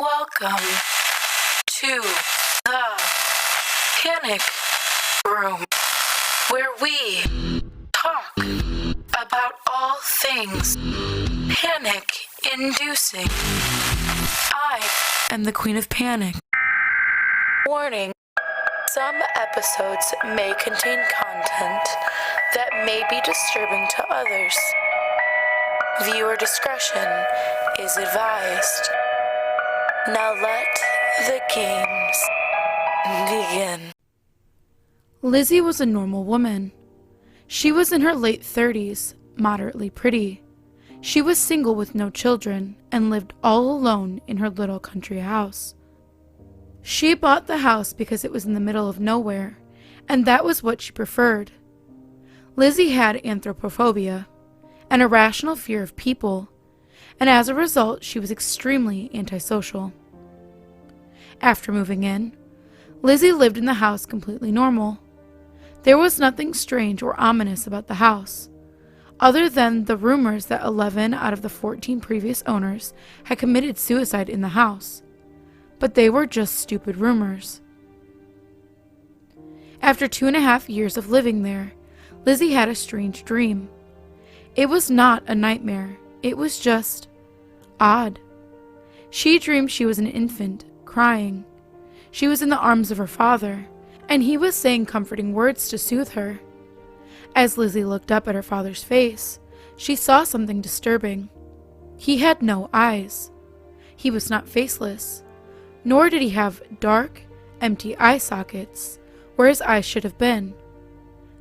Welcome to the Panic Room, where we talk about all things panic-inducing. I am the Queen of Panic. Warning, some episodes may contain content that may be disturbing to others. Viewer discretion is advised. Now let the games begin. Lizzie was a normal woman. She was in her late 30s, moderately pretty. She was single with no children and lived all alone in her little country house. She bought the house because it was in the middle of nowhere, and that was what she preferred. Lizzie had anthropophobia, an irrational fear of people, and as a result, she was extremely antisocial. After moving in, Lizzie lived in the house completely normal. There was nothing strange or ominous about the house, other than the rumors that 11 out of the 14 previous owners had committed suicide in the house. But they were just stupid rumors. After 2.5 years of living there, Lizzie had a strange dream. It was not a nightmare. It was just odd. She dreamed she was an infant, crying. She was in the arms of her father, and he was saying comforting words to soothe her. As Lizzie looked up at her father's face, she saw something disturbing. He had no eyes. He was not faceless, nor did he have dark, empty eye sockets where his eyes should have been.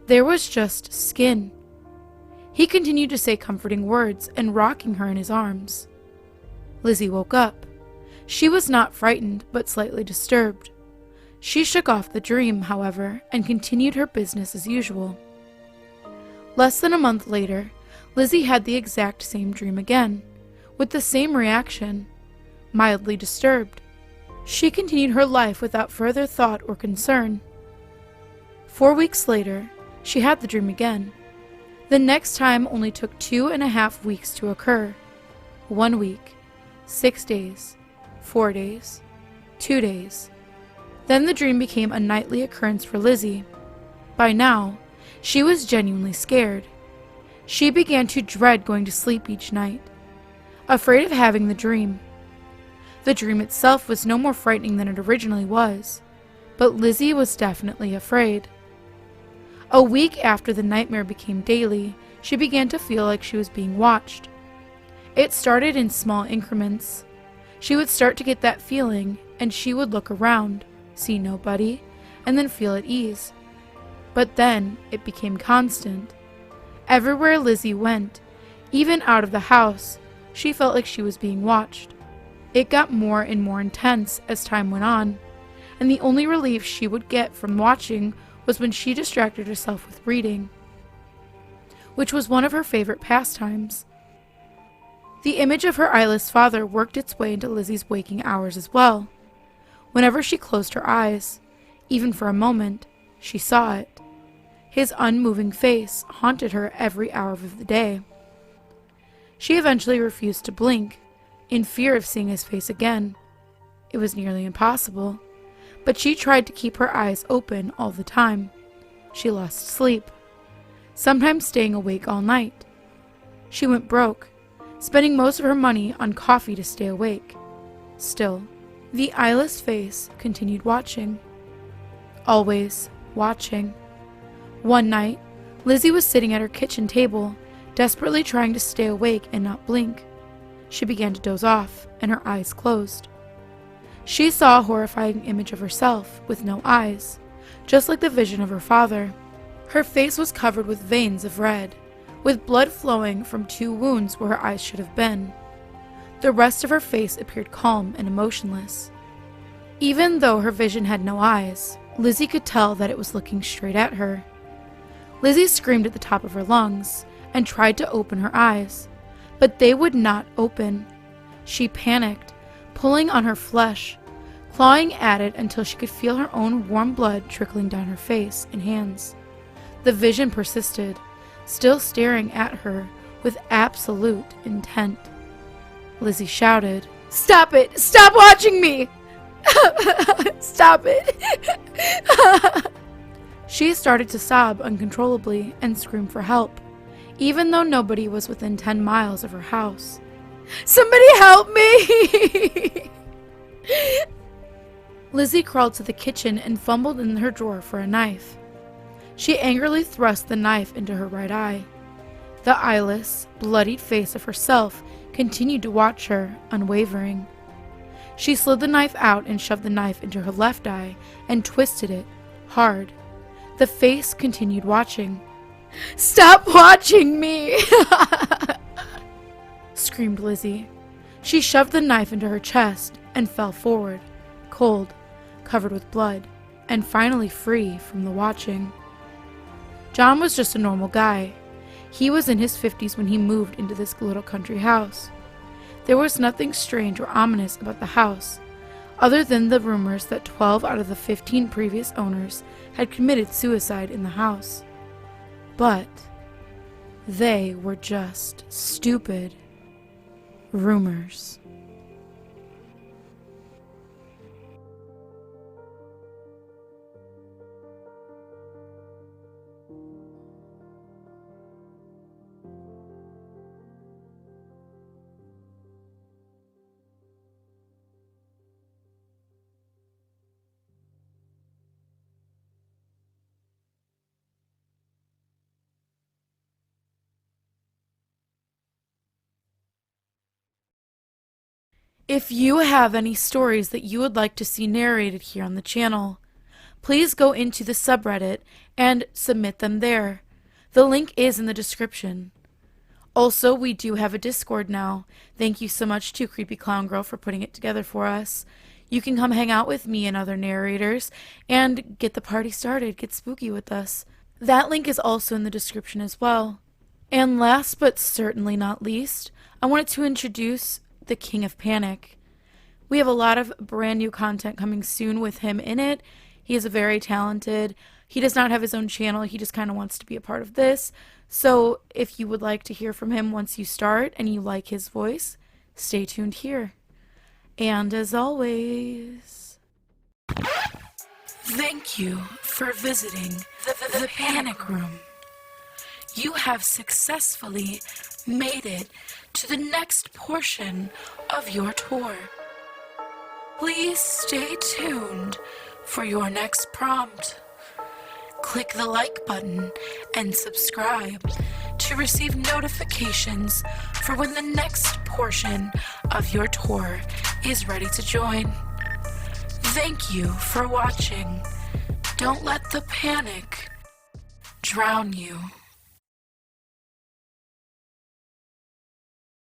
There was just skin. He continued to say comforting words and rocking her in his arms. Lizzie woke up. She was not frightened, but slightly disturbed. She shook off the dream, however, and continued her business as usual. Less than a month later, Lizzie had the exact same dream again, with the same reaction, mildly disturbed. She continued her life without further thought or concern. 4 weeks later, she had the dream again. The next time only took 2.5 weeks to occur. 1 week, 6 days, 4 days, 2 days. Then the dream became a nightly occurrence for Lizzie. By now, she was genuinely scared. She began to dread going to sleep each night, afraid of having the dream. The dream itself was no more frightening than it originally was, but Lizzie was definitely afraid. A week after the nightmare became daily, she began to feel like she was being watched. It started in small increments. She would start to get that feeling, and she would look around, see nobody, and then feel at ease. But then it became constant. Everywhere Lizzie went, even out of the house, she felt like she was being watched. It got more and more intense as time went on, and the only relief she would get from watching was when she distracted herself with reading, which was one of her favorite pastimes. The image of her eyeless father worked its way into Lizzie's waking hours as well. Whenever she closed her eyes, even for a moment, she saw it. His unmoving face haunted her every hour of the day. She eventually refused to blink, in fear of seeing his face again. It was nearly impossible, but she tried to keep her eyes open all the time. She lost sleep, sometimes staying awake all night. She went broke, spending most of her money on coffee to stay awake. Still, the eyeless face continued watching. Always watching. One night, Lizzie was sitting at her kitchen table, desperately trying to stay awake and not blink. She began to doze off, and her eyes closed. She saw a horrifying image of herself with no eyes, just like the vision of her father. Her face was covered with veins of red, with blood flowing from 2 wounds where her eyes should have been. The rest of her face appeared calm and emotionless. Even though her vision had no eyes, Lizzie could tell that it was looking straight at her. Lizzie screamed at the top of her lungs and tried to open her eyes, but they would not open. She panicked, pulling on her flesh, clawing at it until she could feel her own warm blood trickling down her face and hands. The vision persisted, still staring at her with absolute intent. Lizzie shouted, Stop it! Stop watching me! Stop it! She started to sob uncontrollably and scream for help, even though nobody was within 10 miles of her house. Somebody help me! Lizzie crawled to the kitchen and fumbled in her drawer for a knife. She angrily thrust the knife into her right eye. The eyeless, bloodied face of herself continued to watch her, unwavering. She slid the knife out and shoved the knife into her left eye and twisted it, hard. The face continued watching. Stop watching me! Screamed Lizzie. She shoved the knife into her chest and fell forward, cold, covered with blood, and finally free from the watching. John was just a normal guy. He was in his 50s when he moved into this little country house. There was nothing strange or ominous about the house, other than the rumors that 12 out of the 15 previous owners had committed suicide in the house. But they were just stupid rumors. If you have any stories that you would like to see narrated here on the channel, please go into the subreddit and submit them there. The link is in the description. Also, we do have a Discord now. Thank you so much to Creepy Clown Girl for putting it together for us. You can come hang out with me and other narrators and get the party started, get spooky with us. That link is also in the description as well. And last but certainly not least, I wanted to introduce the King of Panic. We have a lot of brand new content coming soon with him in it. He is very talented. He does not have his own channel. He just kind of wants to be a part of this. So if you would like to hear from him once you start and you like his voice, stay tuned here. And as always, thank you for visiting the Panic Room. You have successfully made it to the next portion of your tour. Please stay tuned for your next prompt. Click the like button and subscribe to receive notifications for when the next portion of your tour is ready to join. Thank you for watching. Don't let the panic drown you.